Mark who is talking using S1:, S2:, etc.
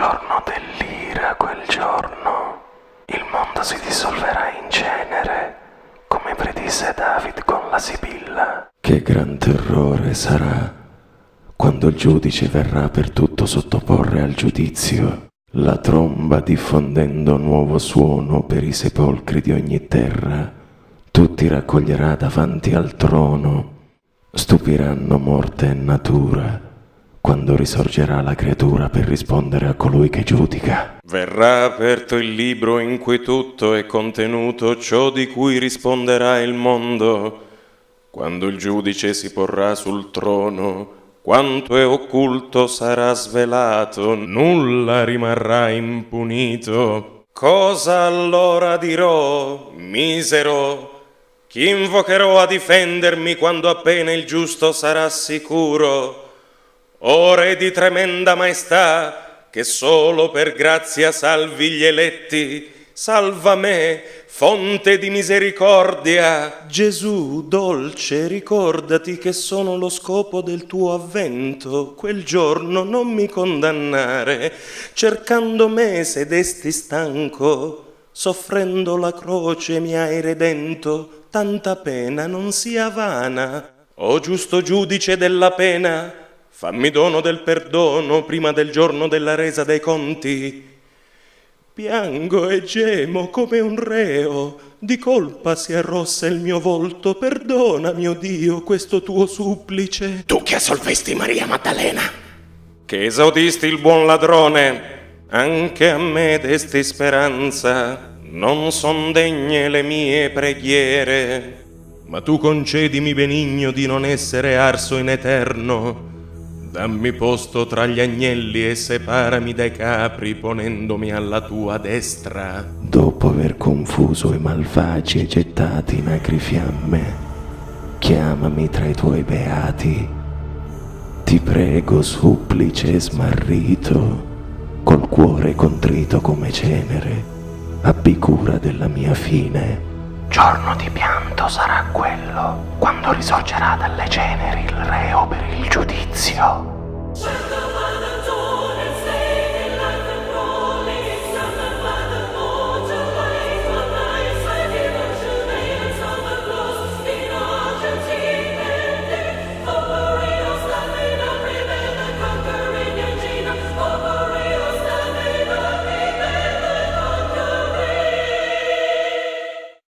S1: giorno dell'ira, quel giorno, il mondo si dissolverà in cenere, come predisse David con la Sibilla. Che gran terrore sarà quando il giudice verrà per tutto sottoporre al giudizio. La tromba diffondendo nuovo suono per i sepolcri di ogni terra, tutti raccoglierà davanti al trono. Stupiranno morte e natura quando risorgerà la creatura per rispondere a colui che giudica.
S2: Verrà aperto il libro in cui tutto è contenuto ciò di cui risponderà il mondo. Quando il giudice si porrà sul trono, quanto è occulto sarà svelato, nulla rimarrà impunito. Cosa allora dirò, misero? Chi invocherò a difendermi quando appena il giusto sarà sicuro? O re di tremenda maestà, che solo per grazia salvi gli eletti, salva me, fonte di misericordia. Gesù, dolce, ricordati che sono lo scopo del tuo avvento. Quel giorno non mi condannare, cercando me sedesti stanco, soffrendo la croce mi hai redento, tanta pena non sia vana. O giusto giudice della pena, fammi dono del perdono prima del giorno della resa dei conti. Piango e gemo come un reo, di colpa si arrossa il mio volto, perdona, mio Dio, questo tuo supplice.
S3: Tu che assolvesti Maria Maddalena,
S2: Che esaudisti il buon ladrone, anche a me desti speranza, non son degne le mie preghiere. Ma tu concedimi benigno di non essere arso in eterno. Dammi posto tra gli agnelli e separami dai capri ponendomi alla tua destra.
S1: Dopo aver confuso i malvagi e gettati in acri fiamme, chiamami tra i tuoi beati. Ti prego, supplice e smarrito, col cuore contrito come cenere, abbi cura della mia fine. Giorno di pianto sarà quello, quando risorgerà dalle ceneri il reo per il giudizio.